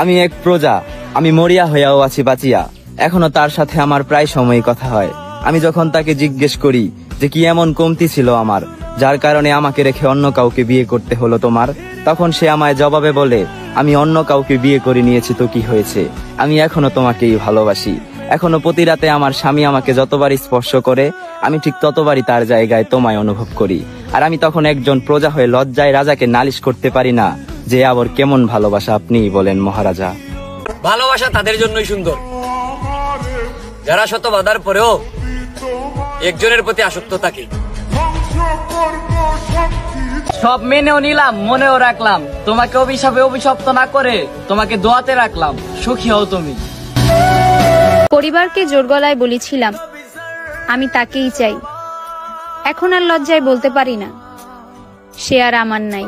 আমি এক প্রজা, আমি মরিয়া হইয়াও আছি বাঁচিয়া। এখনো তার সাথে আমার প্রায় সময়ই কথা হয়। আমি যখন তাকে জিজ্ঞেস করি যে কি এমন কমতি ছিল আমার, যার কারণে আমাকে রেখে অন্য কাউকে বিয়ে করতে হলো তোমার, তখন সে আমায় জবাবে বলে, আমি অন্য কাউকে বিয়ে করে নিয়েছি তো কি হয়েছে, আমি এখনো তোমাকেই ভালোবাসি। এখনো প্রতি রাতে আমার স্বামী আমাকে যতবারই স্পর্শ করে, আমি ঠিক ততবারই তার জায়গায় তোমায় অনুভব করি। আর আমি তখন একজন প্রজা হয়ে লজ্জায় রাজাকে নালিশ করতে পারি না যে আবার কেমন ভালোবাসা, আপনিই বলেন মহারাজা। ভালোবাসা তাদের জন্যই সুন্দর যারা শত বাধার পরেও একজনের প্রতি আসক্ত থাকে। সব মেনেও নিলাম, মনেও রাখলাম, তোমাকে অভিশাপে অভিশপ্ত না করে তোমাকে দোয়াতে রাখলাম, সুখী হও তুমি। পরিবারকে জোর গলায় বলেছিলাম আমি তাকেই চাই, এখন আর লজ্জায় বলতে পারি না সে আর আমার নাই।